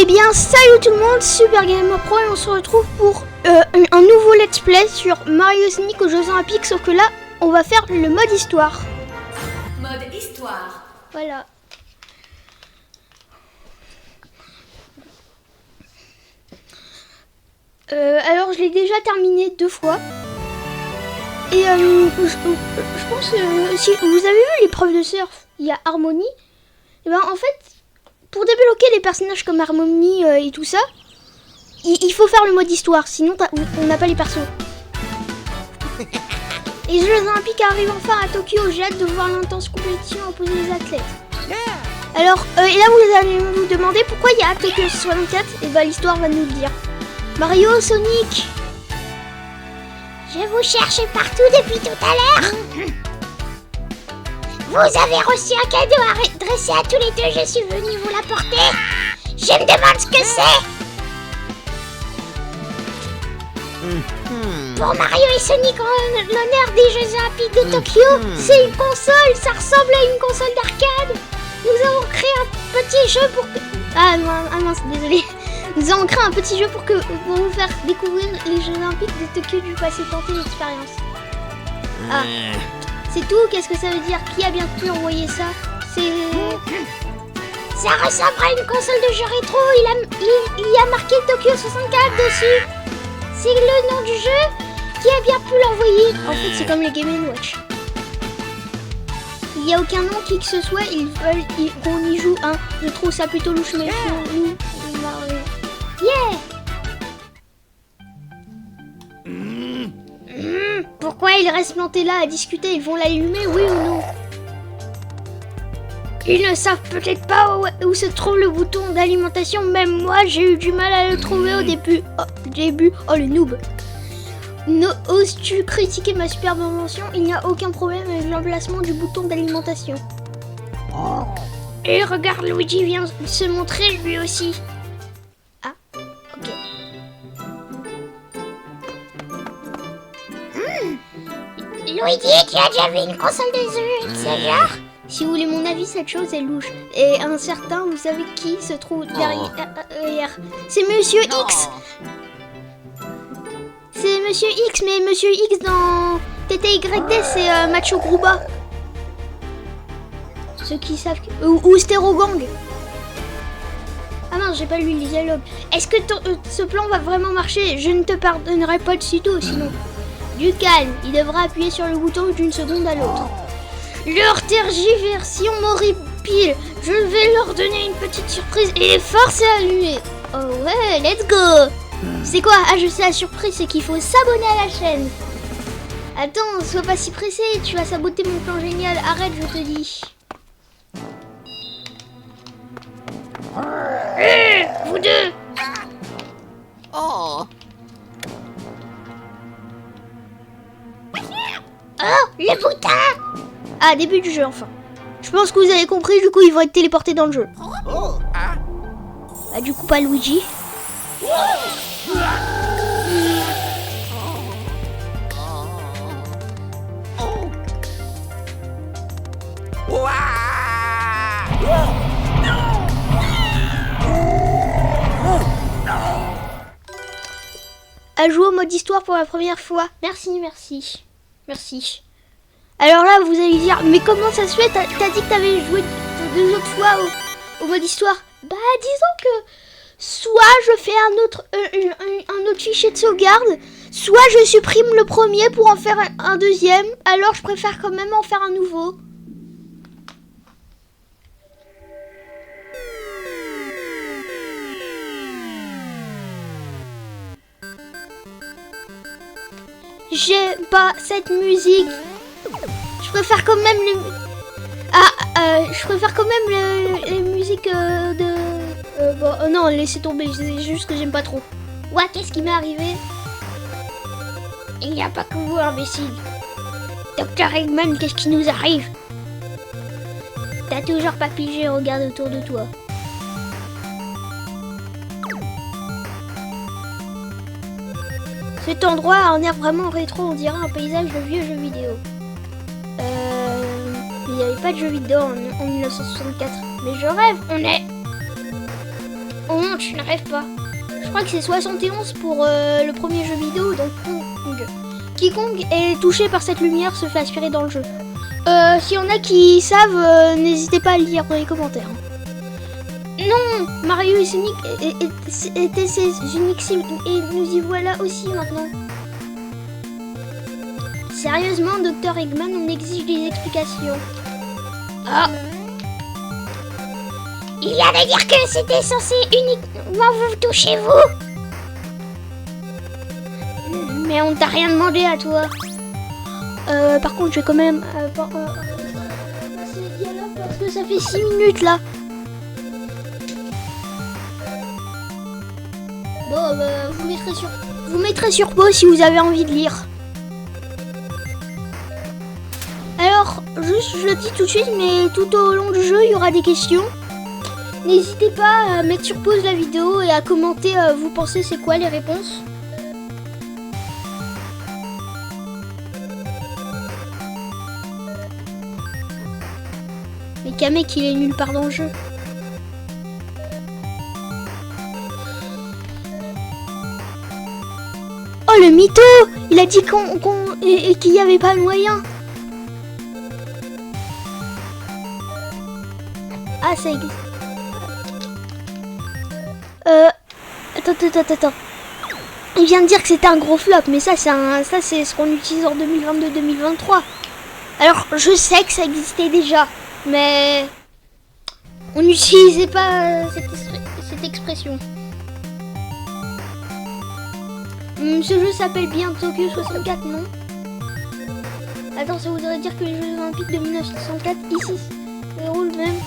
Eh bien, salut tout le monde, Super Gamer Pro et on se retrouve pour un nouveau let's play sur Mario Sonic aux Jeux Olympiques, sauf que là, on va faire le mode histoire. Mode histoire. Voilà. Alors, je l'ai déjà terminé 2 fois. Et je pense que si vous avez vu l'épreuve de surf, il y a Harmony. Et ben en fait, pour débloquer les personnages comme Harmony et tout ça, il faut faire le mode histoire, sinon on n'a pas les persos. Les Jeux Olympiques arrivent enfin à Tokyo, j'ai hâte de voir l'intense compétition opposer les athlètes. Alors, et là vous allez vous demander pourquoi il y a Tokyo 64, et ben l'histoire va nous le dire. Mario, Sonic, je vous cherche partout depuis tout à l'heure. Vous avez reçu un cadeau adressé à tous les deux, je suis venu vous l'apporter. Je me demande ce que c'est. Pour Mario et Sonic en l'honneur des Jeux Olympiques de Tokyo, c'est une console, ça ressemble à une console d'arcade. Nous avons créé un petit jeu pour que... Ah mince, désolé. Nous avons créé un petit jeu pour vous faire découvrir les Jeux Olympiques de Tokyo du passé, tenter l'expérience. Ah. C'est tout? Qu'est-ce que ça veut dire? Qui a bien pu envoyer ça? Ça ressemble à une console de jeu rétro, il y a marqué Tokyo 64 dessus. C'est le nom du jeu. Qui a bien pu l'envoyer? En fait, c'est comme les Game & Watch. Il n'y a aucun nom qui que ce soit, ils veulent qu'on y joue un. Je trouve ça plutôt louche, mais nous... Yeah! Pourquoi ils restent plantés là à discuter? Ils vont l'allumer, oui ou non? Ils ne savent peut-être pas où se trouve le bouton d'alimentation. Même moi, j'ai eu du mal à le trouver au début. Oh, le noob. Oses-tu critiquer ma superbe invention? Il n'y a aucun problème avec l'emplacement du bouton d'alimentation. Et regarde, Luigi vient de se montrer lui aussi. Ah, ok. Luigi, tu as déjà vu une console de jeu de ce genre? Si vous voulez mon avis, cette chose est louche. Et un certain, vous savez qui se trouve derrière? C'est Monsieur X. C'est Monsieur X, mais Monsieur X dans TTYD, c'est Macho Grouba. Ceux qui savent... Ou Stérogang. Ah non, j'ai pas lu les dialogues. Est-ce que ce plan va vraiment marcher? Je ne te pardonnerai pas de sitôt, sinon. Du calme, il devra appuyer sur le bouton d'une seconde à l'autre. Leur tergiversion m'horripile. Je vais leur donner une petite surprise et les forcer à allumer. Oh ouais, let's go. C'est quoi? Ah, je sais, la surprise, c'est qu'il faut s'abonner à la chaîne. Attends, sois pas si pressé, tu vas saboter mon plan génial. Arrête, je te dis. Hé, vous deux. Oh, Le boutin. Ah, début du jeu, enfin. Je pense que vous avez compris, du coup, ils vont être téléportés dans le jeu. Bah, du coup, pas Luigi. À jouer au mode histoire pour la première fois. Merci. Alors là, vous allez dire, mais comment ça se fait? T'as dit que t'avais joué 2 autres fois au mode histoire. Bah, disons que soit je fais un autre fichier de sauvegarde, soit je supprime le premier pour en faire un deuxième. Alors je préfère quand même en faire un nouveau. J'aime pas cette musique. Je préfère quand même les musiques de... non, laissez tomber, c'est juste que j'aime pas trop. Ouais, qu'est-ce qui m'est arrivé? Il n'y a pas que vous, imbécile. Dr. Eggman, qu'est-ce qui nous arrive? T'as toujours pas pigé, regarde autour de toi. Cet endroit a un air vraiment rétro, on dirait un paysage de vieux jeux vidéo. Il n'y avait pas de jeux vidéo en 1964. Mais je rêve, on non, tu n'arrives pas. Je crois que c'est 71 pour le premier jeu vidéo, donc Kong. Quiconque est touché par cette lumière se fait aspirer dans le jeu. S'il y en a qui savent, n'hésitez pas à le lire dans les commentaires. Non, Mario et Sonic étaient ces uniques cibles et nous y voilà aussi maintenant. Sérieusement, Dr Eggman, on exige des explications. Ah. Il vient de dire que c'était censé uniquement vous toucher, vous. Mais on t'a rien demandé à toi. Par contre, je vais quand même passer le dialogue parce que ça fait 6 minutes là. Bon, vous mettrez sur pause si vous avez envie de lire. Alors, juste, je le dis tout de suite, mais tout au long du jeu, il y aura des questions. N'hésitez pas à mettre sur pause la vidéo et à commenter, vous pensez c'est quoi les réponses. Mais Kamek, il est nulle part dans le jeu. Oh, le mytho! Il a dit qu'il n'y avait pas de moyen. Ah, ça existe. Attends. Il vient de dire que c'était un gros flop, mais ça c'est ce qu'on utilise en 2022-2023. Alors, je sais que ça existait déjà, mais on n'utilisait pas cette expression. Ce jeu s'appelle bien Tokyo 64, non? Attends, ça voudrait dire que les Jeux Olympiques de 1964 ici se déroulent même.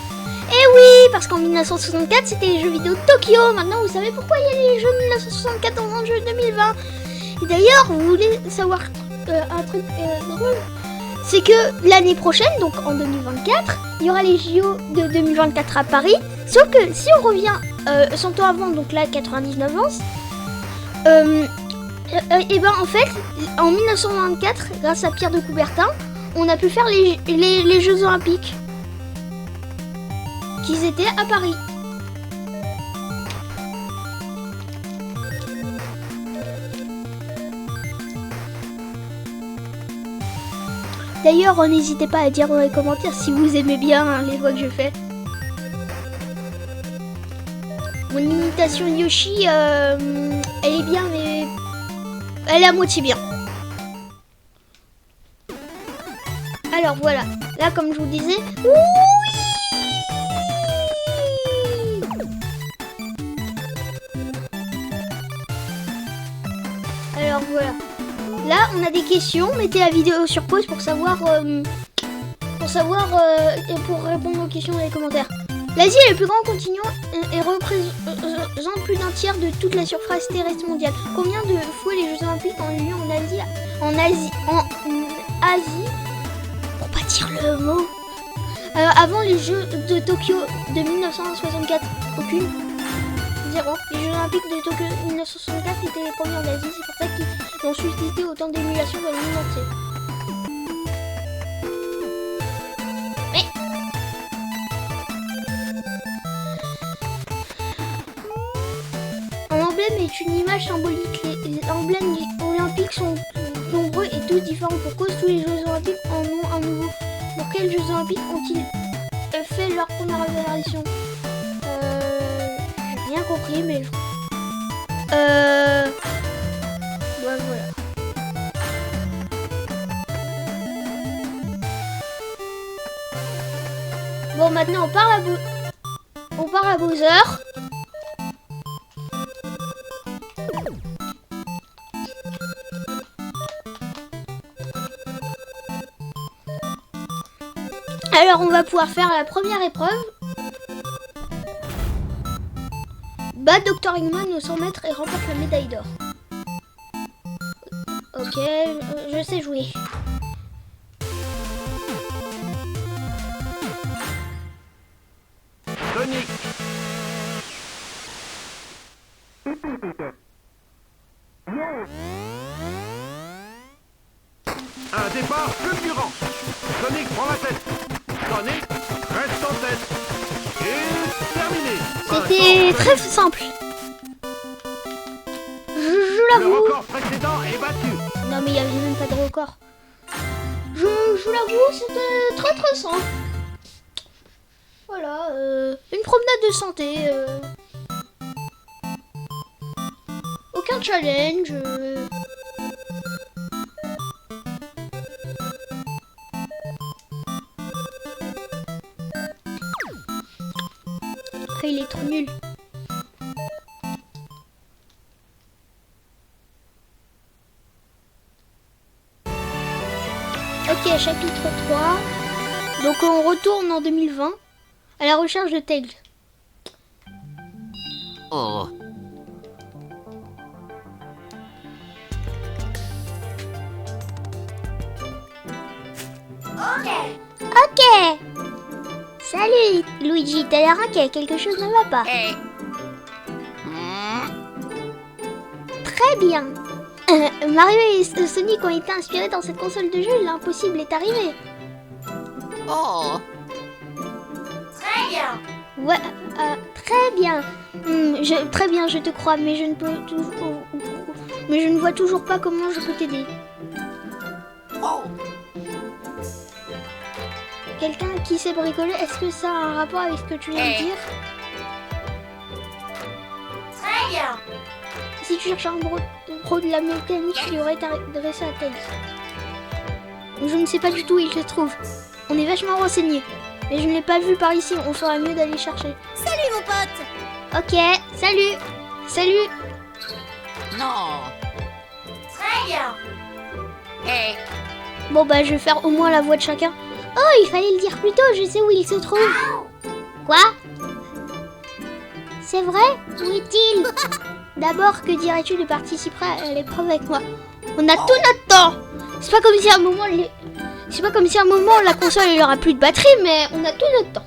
Eh oui, parce qu'en 1964 c'était les jeux vidéo de Tokyo. Maintenant vous savez pourquoi il y a les jeux 1964 dans un jeu 2020. Et d'ailleurs, vous voulez savoir un truc drôle? C'est que l'année prochaine, donc en 2024, il y aura les JO de 2024 à Paris. Sauf que si on revient 100 ans avant, donc là 99 ans, et ben en fait, en 1924, grâce à Pierre de Coubertin, on a pu faire les Jeux Olympiques. Qu'ils étaient à Paris. D'ailleurs, n'hésitez pas à dire dans les commentaires si vous aimez bien les voix que je fais. Mon imitation de Yoshi, elle est bien, mais elle est à moitié bien. Alors voilà, là comme je vous disais, alors voilà. Là, on a des questions. Mettez la vidéo sur pause pour savoir et pour répondre aux questions dans les commentaires. L'Asie est le plus grand continent et représente plus d'un tiers de toute la surface terrestre mondiale. Combien de fois les Jeux Olympiques ont eu lieu en Asie, pour pas dire le mot. Avant les Jeux de Tokyo de 1964, aucune. 0. Les Jeux Olympiques de Tokyo 1964 étaient les premiers en Asie, c'est pour ça qu'ils ont suscité autant d'émulation dans le monde entier. Mais... un emblème est une image symbolique. Les emblèmes olympiques sont nombreux et tous différents. Pour cause, tous les Jeux Olympiques en ont un nouveau. Pour quels Jeux Olympiques ont-ils fait leur première apparition? Rien compris, mais ouais, voilà. Bon, maintenant on part à Bowser. Alors on va pouvoir faire la première épreuve. Bat Dr Eggman au 100 mètres et remporte la médaille d'or. Ok, je sais jouer. Sonic. Un départ fulgurant. Sonic prend la tête. Sonic reste en tête. Et terminé. C'est très simple. Je Le l'avoue. record précédent est battu. Non mais il n'y avait même pas de record. Je l'avoue, c'était très très simple. Voilà, une promenade de santé. Aucun challenge. Après, il est trop nul. Ok, chapitre 3. Donc on retourne en 2020 à la recherche de Tails. Oh. Ok. Salut Luigi, t'as l'air inquiet, quelque chose ne va pas. Très bien. Mario et Sonic ont été inspirés dans cette console de jeu, l'impossible est arrivé. Oh. Très bien. Ouais, très bien. Très bien, je te crois, mais je ne peux mais je ne vois toujours pas comment je peux t'aider. Oh. Quelqu'un qui sait bricoler, est-ce que ça a un rapport avec ce que tu viens de dire? Très bien. Si tu cherches un pro de la mécanique, il aurait adressé à Tails. Je ne sais pas du tout où il se trouve. On est vachement renseignés. Mais je ne l'ai pas vu par ici, on ferait mieux d'aller chercher. Salut mon pote. Ok, salut. Salut. Non. Très bien. Bon bah je vais faire au moins la voix de chacun. Oh, il fallait le dire plus tôt, je sais où il se trouve. Quoi? C'est vrai? Où est-il? D'abord, que dirais-tu de participer à l'épreuve avec moi? On a tout notre temps. C'est pas comme si à un moment c'est pas comme si à un moment la console il y aura plus de batterie, mais on a tout notre temps.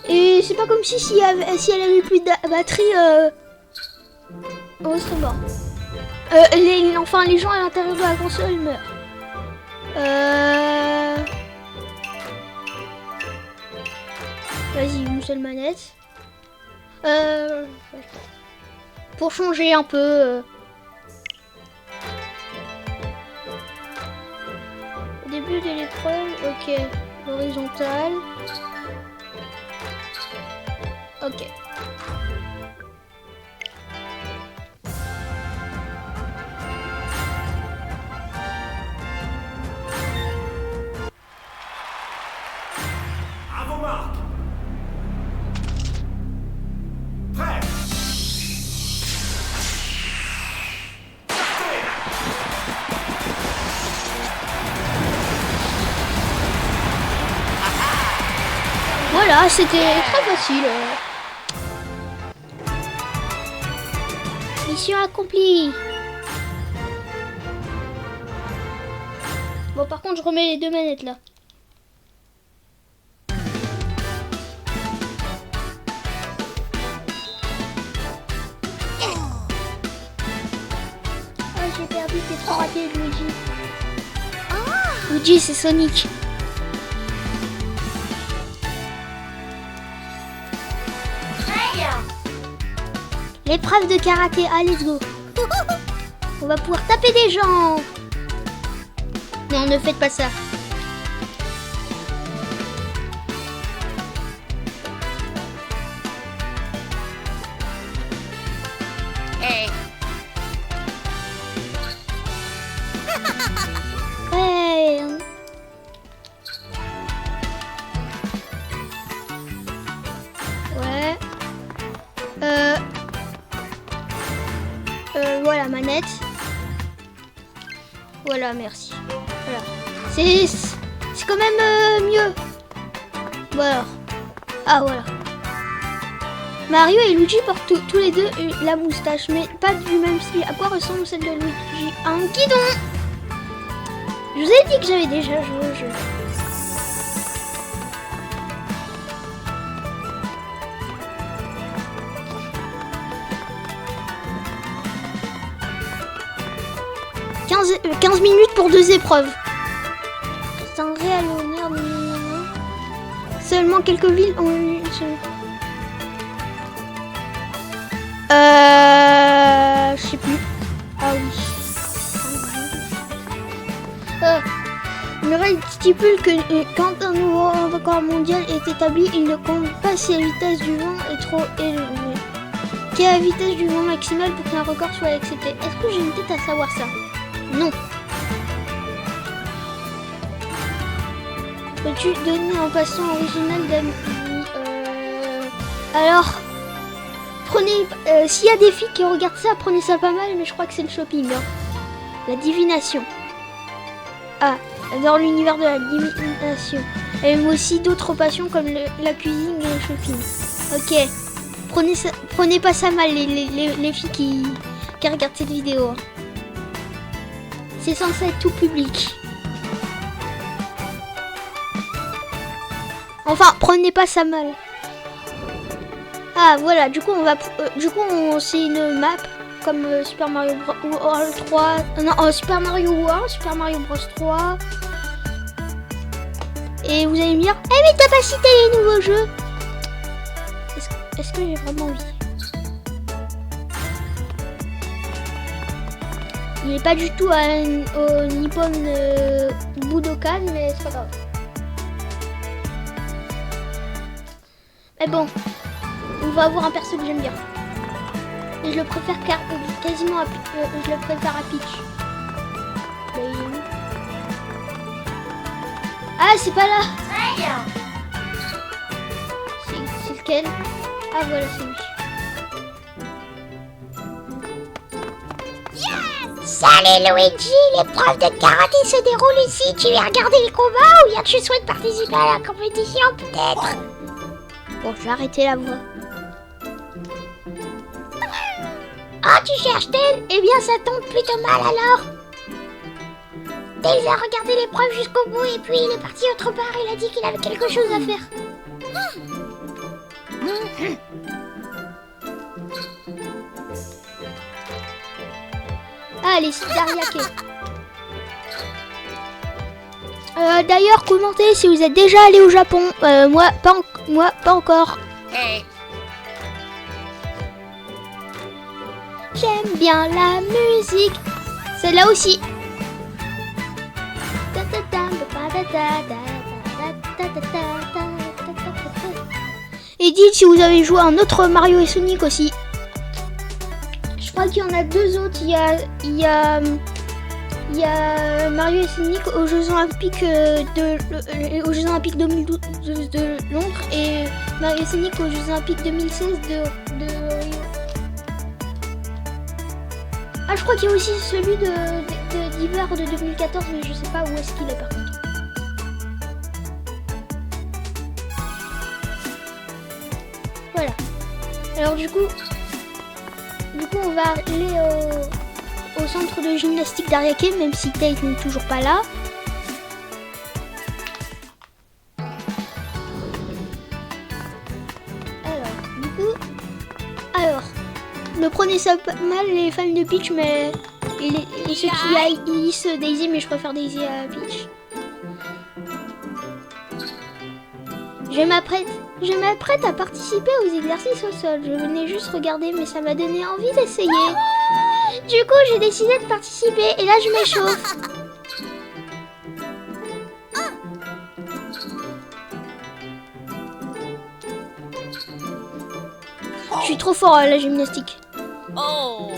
Et c'est pas comme si elle avait plus de batterie, on serait mort. Enfin, les gens à l'intérieur de la console meurent. Vas-y, une seule manette. Pour changer un peu. Au début de l'épreuve, ok. Horizontal. Ok. À vos marques. Prêt. Voilà, c'était très facile. Mission accomplie. Bon, par contre, je remets les deux manettes là. Ah, j'ai perdu, t'es trop raté, Luigi. Luigi, c'est Sonic. Très bien. L'épreuve de karaté, ah let's go. On va pouvoir taper des gens. Non, ne faites pas ça. Ouais. Ouais. Voilà, manette. Voilà, merci. Voilà. C'est quand même mieux. Voilà. Ah, voilà. Mario et Luigi portent tous les deux la moustache, mais pas du même style. À quoi ressemble celle de Luigi? Un guidon. Je vous ai dit que j'avais déjà joué au jeu. 15 minutes pour 2 épreuves. C'est un réel honneur. Seulement quelques villes ont eu... Je sais plus. Ah oui. Le règle stipule que quand un nouveau record mondial est établi, il ne compte pas si la vitesse du vent est trop élevée. Quelle est la vitesse du vent maximale pour qu'un record soit accepté? Est-ce que j'ai une tête à savoir ça? Non. Peux-tu donner en passant original d'amis? Alors, prenez... s'il y a des filles qui regardent ça, prenez ça pas mal, mais je crois que c'est le shopping. Hein. La divination. Ah, dans l'univers de la divination. Elle aime aussi d'autres passions comme la cuisine et le shopping. Ok. Prenez pas ça mal, les filles qui regardent cette vidéo. C'est censé être tout public. Enfin, prenez pas ça mal. Ah voilà, du coup c'est une map comme Super Mario World 3. Non, Super Mario World, Super Mario Bros 3. Et vous allez me dire, eh mais t'as pas cité les nouveaux jeux. Est-ce que j'ai vraiment envie? Il est pas du tout au Nippon Budokan, mais c'est pas grave. Mais bon, on va avoir un perso que j'aime bien. Et je le préfère quasiment à je le préfère à Peach. Ah, c'est pas là. Très bien. C'est lequel? Ah voilà, c'est lui. Salut Luigi, l'épreuve de karaté se déroule ici. Tu viens regarder les combats ou bien tu souhaites participer à la compétition peut-être? Bon, je vais arrêter la voix. Oh, tu cherches Tails? Eh bien, ça tombe plutôt mal alors. Tails a regardé l'épreuve jusqu'au bout et puis il est parti autre part. Il a dit qu'il avait quelque chose à faire. Ah, les Dariake. D'ailleurs, commentez si vous êtes déjà allé au Japon. Moi, pas encore. Hey. J'aime bien la musique. Celle-là aussi. Et dites si vous avez joué à un autre Mario et Sonic aussi. Je crois qu'il y en a deux autres. Il y a Mario et Sonic aux Jeux Olympiques aux Jeux Olympiques 2012 de Londres et Mario et Sonic aux Jeux Olympiques 2016 de Rio. Ah, je crois qu'il y a aussi celui d'hiver de 2014, mais je sais pas où est-ce qu'il est par contre. Voilà. Alors du coup on va aller au centre de gymnastique d'Ariake, même si Tate n'est toujours pas là. Alors, me prenez ça pas mal les fans de Peach, mais et ceux qui haïssent Daisy, mais je préfère Daisy à Peach. Je m'apprête à participer aux exercices au sol. Je venais juste regarder, mais ça m'a donné envie d'essayer. Du coup, j'ai décidé de participer et là, je m'échauffe. Je suis trop fort à la gymnastique. Oh.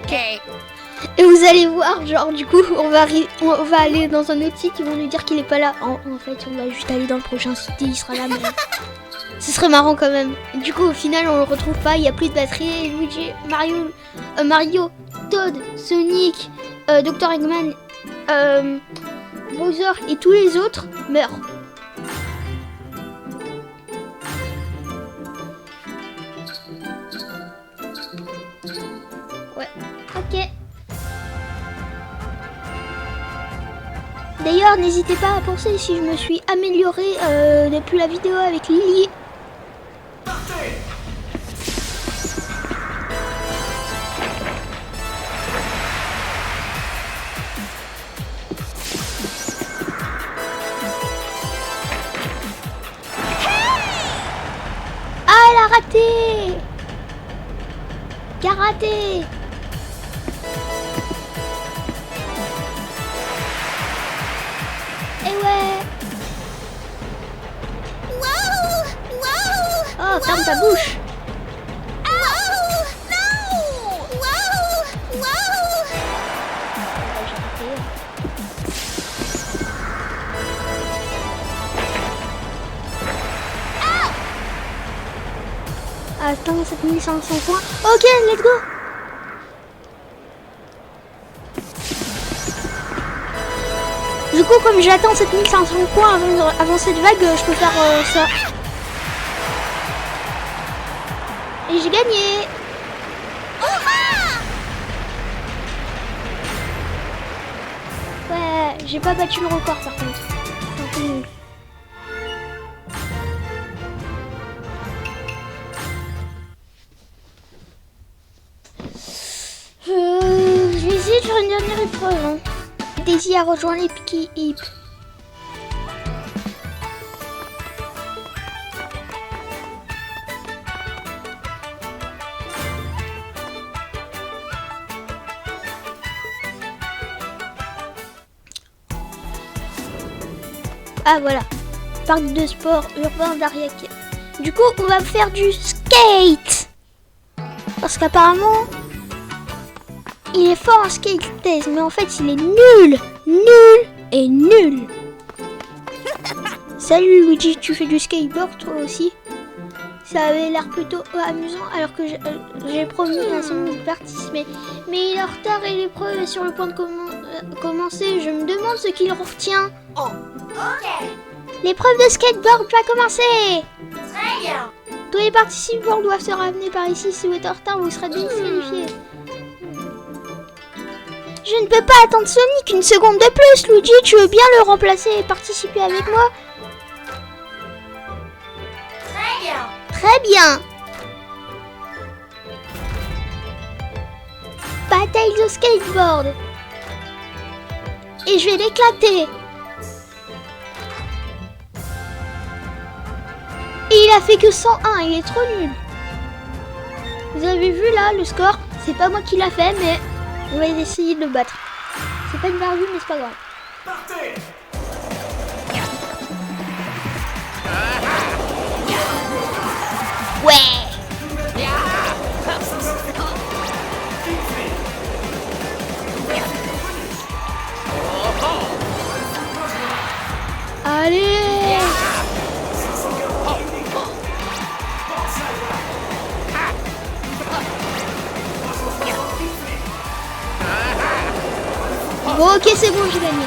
Okay. Et vous allez voir, genre du coup, on va aller dans un autre site, ils vont nous dire qu'il est pas là. En fait, on va juste aller dans le prochain site et il sera là, mais ce serait marrant quand même. Et du coup, au final, on le retrouve pas, il y a plus de batterie. Luigi, Mario, Toad, Sonic, Dr. Eggman, Bowser et tous les autres meurent. Ouais. Hop. D'ailleurs, n'hésitez pas à penser si je me suis améliorée depuis la vidéo avec Lily. Ah, elle a raté! Karaté! Eh ouais! Oh, ferme ta bouche! Attends, 7500 points. Ok, let's go! Du coup, comme j'attends 7500 points avant cette vague, je peux faire ça. Et j'ai gagné! Ouais, j'ai pas battu le record par contre. C'est un peu nul. Je vais essayer de faire une dernière épreuve. Hein. Daisy a rejoint l'équipe. Ah voilà, parc de sport urbain d'Ariake. Du coup, on va faire du skate. Parce qu'apparemment, il est fort en skate test, mais en fait, il est nul. Nul et nul. Salut Luigi, tu fais du skateboard toi aussi? Ça avait l'air plutôt amusant alors que j'ai promis à son de participer. Mais il est en retard et l'épreuve est sur le point de commencer. Je me demande ce qu'il retient. Oh, ok. L'épreuve de skateboard va commencer. Très bien. Tous les participants doivent se ramener par ici. Si vous êtes en retard, vous serez disqualifiés. Je ne peux pas attendre Sonic une seconde de plus. Luigi, tu veux bien le remplacer et participer avec moi? Très bien. Très bien. Bataille de skateboard. Et je vais l'éclater. Et il a fait que 101, il est trop nul. Vous avez vu là le score? C'est pas moi qui l'a fait, mais on va essayer de le battre. C'est pas une barre, mais c'est pas grave. Partez! Ouais. Allez. Bon, ok, c'est bon, j'ai gagné.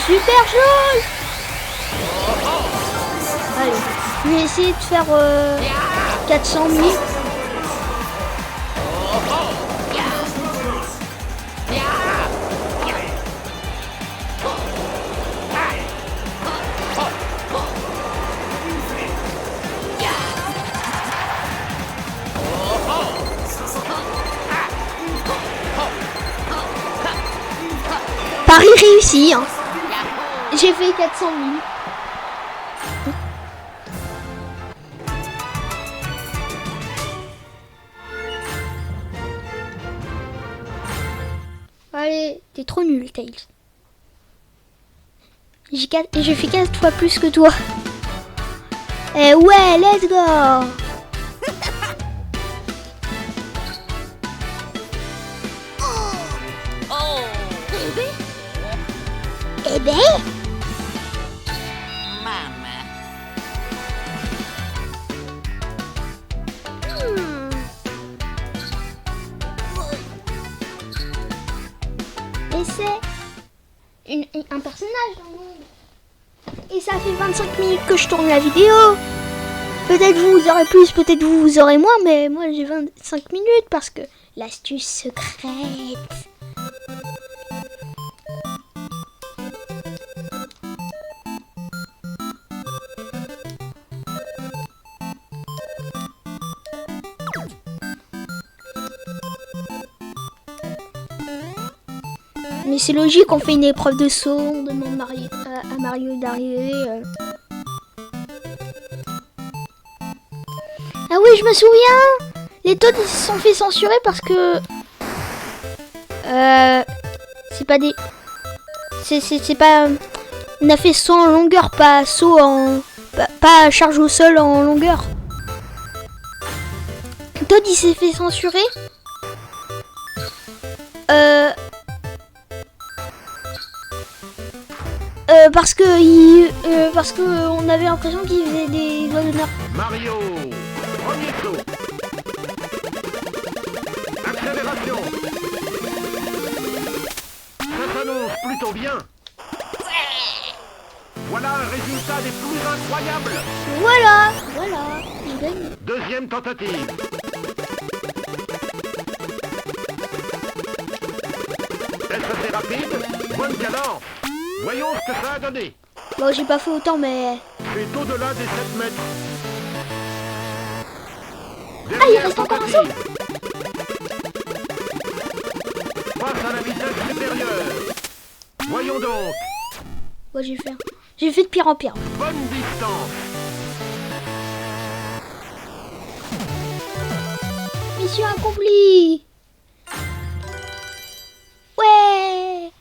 Super chose. Allez, je vais essayer de faire 400 000. Paris réussi, hein. J'ai fait 400 000. Allez, t'es trop nul, Tails. J'ai fait 4 fois plus que toi. Eh ouais, let's go. Oh. Eh ben, Maman. Et c'est un personnage dans le monde. Et ça fait 25 minutes que je tourne la vidéo. Peut-être vous aurez plus, peut-être vous aurez moins, mais moi j'ai 25 minutes parce que l'astuce secrète. Mais c'est logique, on fait une épreuve de saut, on demande à Mario d'arriver. Ah oui, je me souviens. Les Toads ils se sont fait censurer parce que c'est pas des, c'est pas. On a fait saut en longueur, pas saut en, pas charge au sol en longueur. Toad il s'est fait censurer. Parce que on avait l'impression qu'il faisait des doigts d'honneur. Mario, premier saut. Accélération. Ça s'annonce plutôt bien. Voilà un résultat des plus incroyables. Voilà, je gagne. Deuxième tentative. Est-ce assez rapide? Bonne cadence. Voyons ce que ça a donné. Bon, j'ai pas fait autant, mais C'est au-delà des 7 mètres. ah, il reste encore un saut. Passe à la vitesse supérieure. Voyons donc. Bon, j'ai fait de pire en pire. Bonne distance. Mission accomplie. Ouais.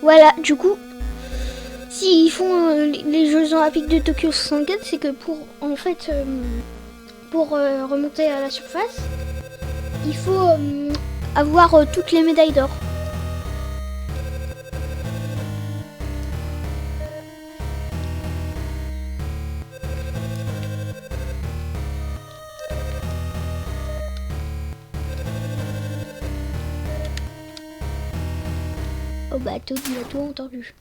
Voilà, du coup, s'ils font les Jeux Olympiques de Tokyo 64, c'est que pour remonter à la surface, il faut avoir toutes les médailles d'or. Au bateau, il a tout entendu.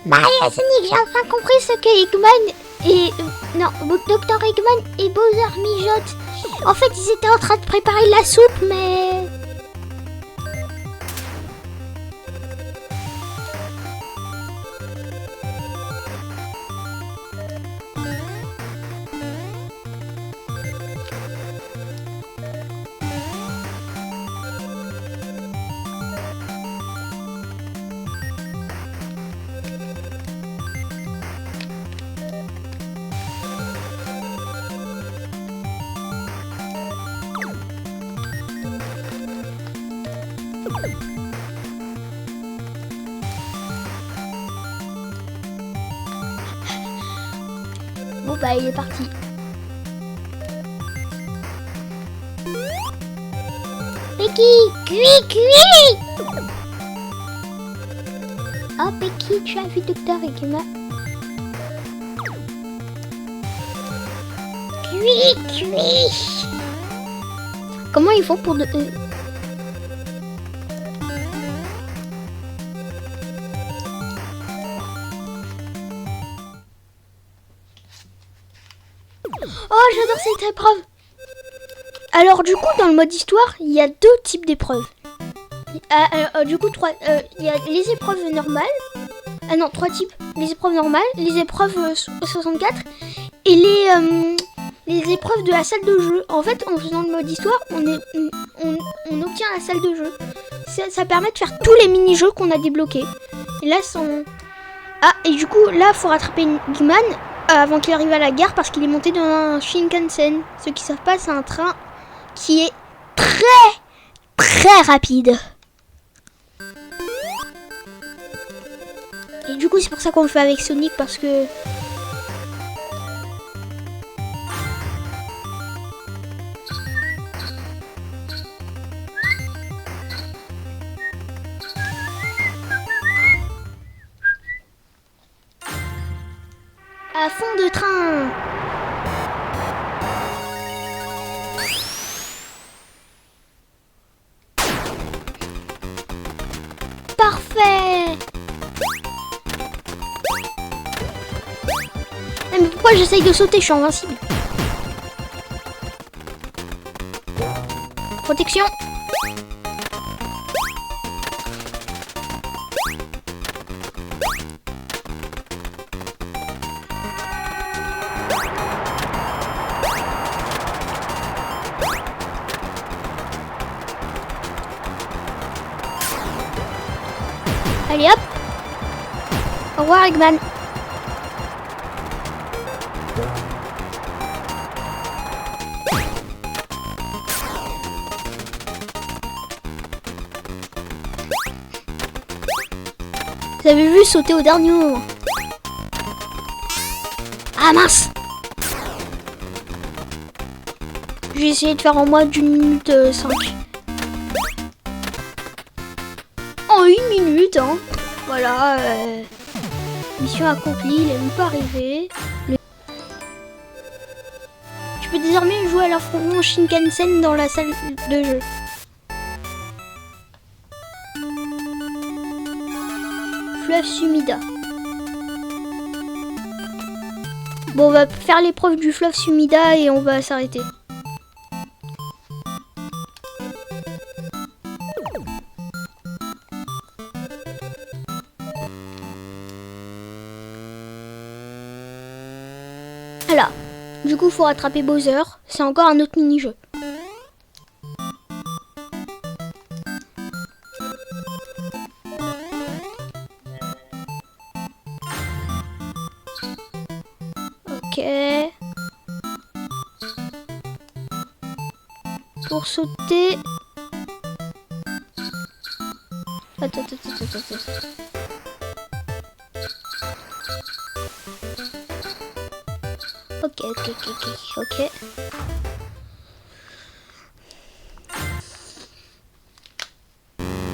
Mario et Sonic, j'ai enfin compris ce que Eggman et... non, Dr Eggman et Bowser mijotent. En fait, ils étaient en train de préparer la soupe, mais... Bon bah il est parti. Becky, cuit. Oh Becky, tu as vu Dr Eggman? Cuit. Comment ils font pour Oh, j'adore cette épreuve. Alors du coup, dans le mode histoire, il y a 2 types d'épreuves. Du coup, il y a les épreuves normales. Ah non, 3 types. Les épreuves normales, les épreuves 64 et les épreuves de la salle de jeu. En fait, en faisant le mode histoire, on obtient la salle de jeu. Ça permet de faire tous les mini-jeux qu'on a débloqués. Et là, et du coup, là, faut rattraper Eggman avant qu'il arrive à la gare parce qu'il est monté dans un Shinkansen. Ceux qui savent pas, c'est un train qui est très, très rapide. Et du coup, c'est pour ça qu'on le fait avec Sonic parce que... À fond de train. Parfait. Mais pourquoi j'essaye de sauter? Je suis invincible. Protection. Allez hop. Au revoir Eggman. Vous avez vu sauter au dernier moment. Ah mince. Je vais essayer de faire en moins d'1 minute 5. En 1 minute, hein. Voilà. Mission accomplie, il est même pas arrivé. Tu peux désormais jouer à l'affrontement Shinkansen dans la salle de jeu. Fleuve Sumida. Bon, on va faire l'épreuve du fleuve Sumida et on va s'arrêter. Voilà. Du coup, il faut rattraper Bowser. C'est encore un autre mini-jeu. Ok. Pour sauter... Attends. Ok.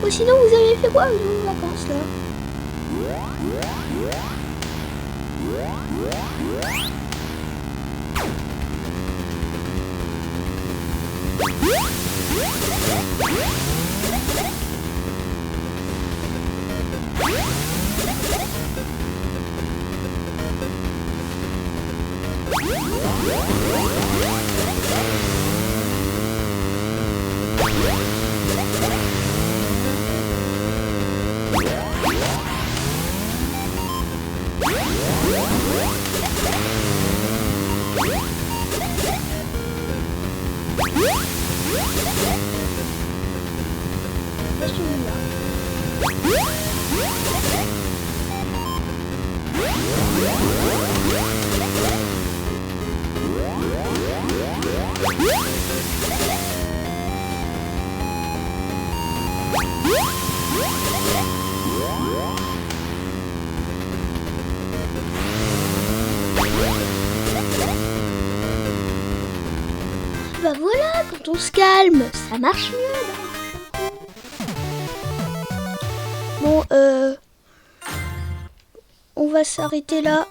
Ou sinon, vous avez fait quoi vos vacances là? Bah voilà, quand on se calme, ça marche mieux. Bon, on va s'arrêter là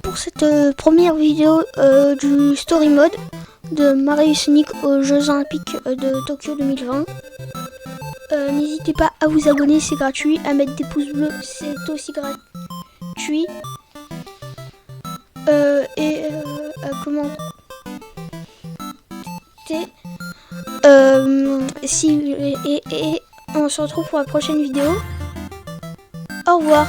pour cette première vidéo du Story Mode de Mario et Sonic aux Jeux Olympiques de Tokyo 2020. N'hésitez pas à vous abonner, c'est gratuit. À mettre des pouces bleus, c'est aussi gratuit. Et à commenter, et on se retrouve pour la prochaine vidéo. Au revoir.